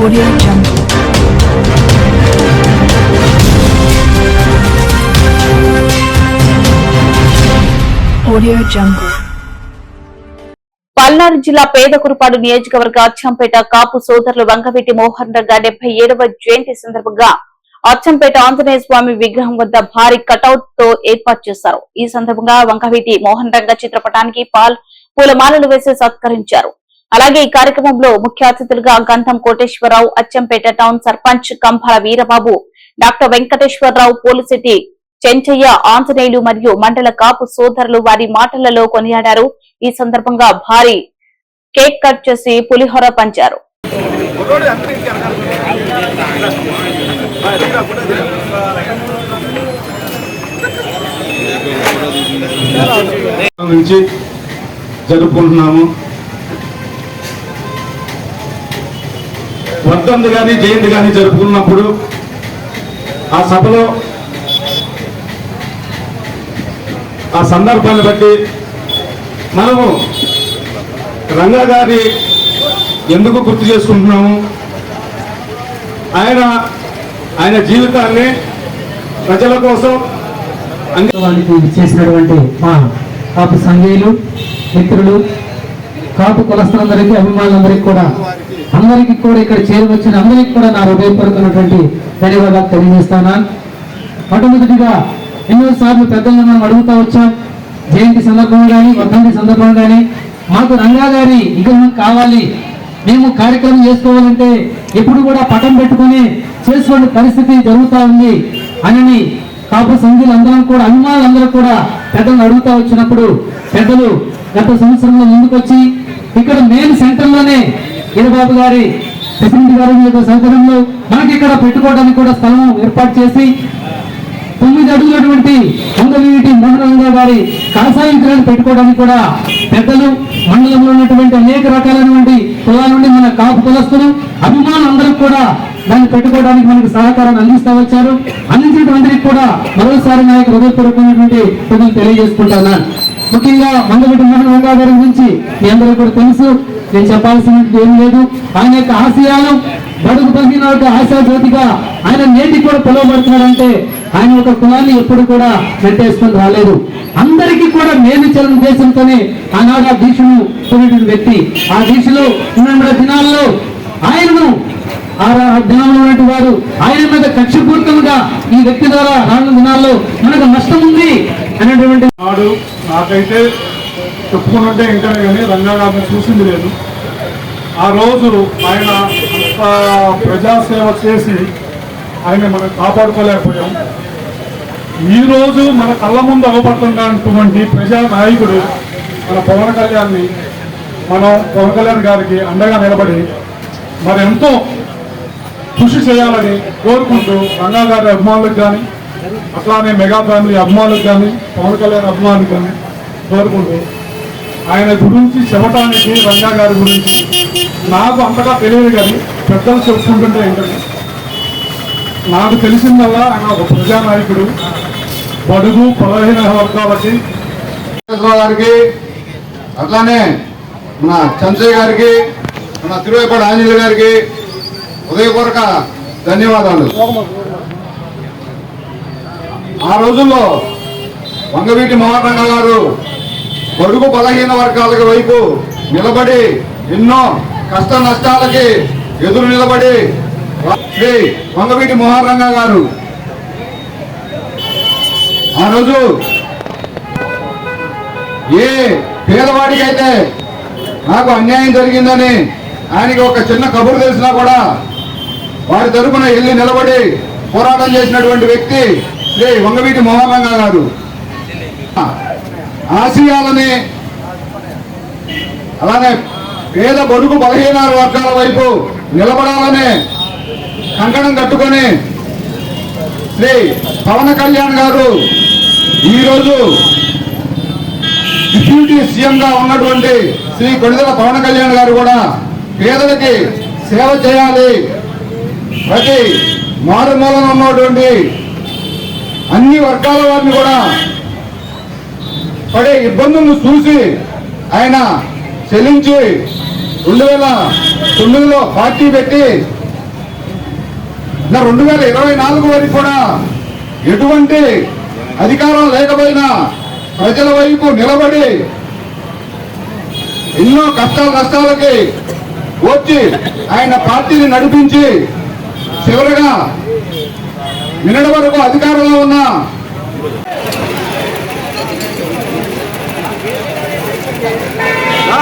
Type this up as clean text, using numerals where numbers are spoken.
Audio Jungle. Audio Jungle. Palnadu జిల్లా పేదకురపాడు నియోజకవర్గ అచ్చంపేట కాపు సోదరులు వంగవీటి మోహన్ రంగా 77వ జయంతి సందర్భంగా అచ్చంపేట ఆంజనేయ స్వామి విగ్రహం వద్ద భారీ కటౌట్ తో ఏర్పాటు చేశారు. ఈ సందర్భంగా వంగవీటి మోహన్ రంగా చిత్రపటానికి పూలమాలలు వేసి సత్కరించారు. అలాగే ఈ కార్యక్రమంలో ముఖ్య అతిథులుగా గంధం కోటేశ్వరరావు, అచ్చంపేట టౌన్ సర్పంచ్ కంభాల వీరబాబు, డాక్టర్ వెంకటేశ్వరరావు, పోలిసిటీ చెంచయ్య, ఆంజనేయులు మరియు మండల కాపు సోదరులు వారి మాటలలో కొనియాడారు. ఈ సందర్భంగా భారీ కేక్ కట్ చేసి పులిహోర పంచారు. జరుపుకుంటున్నాము. వర్ధంతి కానీ జయంతి కానీ జరుపుకున్నప్పుడు ఆ సభలో ఆ సందర్భాన్ని బట్టి మనము రంగా గారి ఎందుకు గుర్తు చేసుకుంటున్నాము, ఆయన జీవితాన్ని ప్రజల కోసం చేసినటువంటి మా కాపు సంఘీయులు, మిత్రులు, కాపు కులస్తులందరికీ, అభిమానులందరికీ కూడా ఇక్కడ చేరువచ్చిన అందరికీ కూడా నా హృదయపూర్వకమైనటువంటి ధన్యవాదాలు తెలియజేస్తున్నాను. మొట్టమొదటిగా ఎన్నోసార్లు పెద్దలను మనం అడుగుతా వచ్చాం. జయంతి సందర్భంగా కానీ వర్ధంతి సందర్భంగా కానీ మాకు రంగా గారి విగ్రహం కావాలి, మేము కార్యక్రమం చేసుకోవాలంటే ఎప్పుడు కూడా పటం పెట్టుకుని చేసుకునే పరిస్థితి జరుగుతూ ఉంది అని కాపు సంఘీయులు అందరం కూడా, అభిమానులందరూ కూడా పెద్దలను అడుగుతా వచ్చినప్పుడు పెద్దలు గత సంవత్సరంలో ముందుకొచ్చి ఇక్కడ మెయిన్ సెంటర్లోనే వీరబాబు గారి ప్రెసిడెంట్ గారి యొక్క సౌకర్యంలో మనకి ఇక్కడ పెట్టుకోవడానికి కూడా స్థలం ఏర్పాటు చేసి 9 అడుగులటువంటి వంగవీటి మోహన్ రంగా గారి కాషాయ విగ్రహాన్ని పెట్టుకోవడానికి కూడా పెద్దలు, మండలంలో ఉన్నటువంటి అనేక రకాలైనటువంటి కులాల నుండి మన కాపు కులస్తులు, అభిమానులు అందరూ కూడా దాన్ని పెట్టుకోవడానికి మనకు సహకారాన్ని అందిస్తూ వచ్చారు. అందించినటువంటి కూడా మరోసారి నా యొక్క హృదయపూర్వకమైనటువంటి ప్రజలు తెలియజేసుకుంటున్నాను. ముఖ్యంగా వంగవీటి మోహన్ రంగా గారి గురించి మీ అందరూ కూడా తెలుసు, నేను చెప్పాల్సినది ఏం లేదు. ఆయన యొక్క ఆశయాలు బడుగు బలహీన ఆశా జ్యోతిగా ఆయన నేటి కూడా పిలువబడుతున్నాడంటే ఆయన ఒక కులాన్ని ఎప్పుడు కూడా నెట్టేసుకొని రాలేదు. అందరికీ కూడా మేలు చేయాలనే ఉద్దేశంతోనే ఆనాడు ఆ దీక్షను కొనేటువంటి వ్యక్తి. ఆ దీక్షలో ఉన్న దినాల్లో ఆయనను ఆ దినంలో ఉన్నటువంటి వారు ఆయన మీద కక్షపూర్వకంగా ఈ వ్యక్తి ద్వారా రానున్న దినాల్లో మనకు నష్టం ఉంది అనేటువంటి నాడు నాకైతే చెప్పుకున్నట్టే ఇంటనే కానీ రంగా గారిని చూసింది లేదు. ఆ రోజు ఆయన అంత ప్రజాసేవ చేసి ఆయన మనం కాపాడుకోలేకపోయాం. ఈరోజు మన కళ్ళ ముందు అవపడుతున్నటువంటి ప్రజా నాయకుడు మన పవన్ కళ్యాణ్ గారికి అండగా నిలబడి మరి ఎంతో కృషి చేయాలని కోరుకుంటూ రంగా గారి అభిమానులకు కానీ, అట్లానే మెగా ఫ్యామిలీ అభిమానులకు కానీ, పవన్ కళ్యాణ్ అభిమానులకు కానీ కోరుకుంటూ ఆయన గురించి చెప్పటానికి, రంగా గారి గురించి నాకు అంతగా తెలియదు కానీ పెద్దలు చెప్పుకుంటుంటే ఏంటంటే నాకు తెలిసిందల్లా ఆయన ఒక ప్రజానాయకుడు, బడుగు బలహీన వర్గాలకి గారికి, అట్లానే మన చంచయ్య గారికి, మన తిరువేపాడు ఆంజనేయులు గారికి హృదయపూర్వక ధన్యవాదాలు. ఆ రోజుల్లో వంగవీటి మోహన్ రంగా గారు బడుగు బలహీన వర్గాల వైపు నిలబడి ఎన్నో కష్ట నష్టాలకి ఎదురు నిలబడి శ్రీ వంగవీటి మోహన్ రంగా గారు ఆ రోజు ఏ పేదవాడికైతే నాకు అన్యాయం జరిగిందని ఆయనకి ఒక చిన్న కబురు తెలిసినా కూడా వారి తరపున వెళ్ళి నిలబడి పోరాటం చేసినటువంటి వ్యక్తి శ్రీ వంగవీటి మోహన్ రంగా గారు. ఆశయాలని అలానే పేద బడుగు బలహీన వర్గాల వైపు నిలబడాలని కంకణం కట్టుకొని శ్రీ పవన్ కళ్యాణ్ గారు ఈరోజు డిప్యూటీ సీఎంగా ఉన్నటువంటి శ్రీ కొణిదెల పవన్ కళ్యాణ్ గారు కూడా పేదలకి సేవ చేయాలి, ప్రతి మారుమూలన ఉన్నటువంటి అన్ని వర్గాల వారిని కూడా పడే ఇబ్బందులను చూసి ఆయన చెల్లించి 2009లో పార్టీ పెట్టి ఇలా 2024 వరకు కూడా ఎటువంటి అధికారం లేకపోయినా ప్రజల వైపు నిలబడి ఎన్నో కష్టాలు నష్టాలకి వచ్చి ఆయన పార్టీని నడిపించి చివరిగా నిన్నటి వరకు అధికారంలో ఉన్న 야,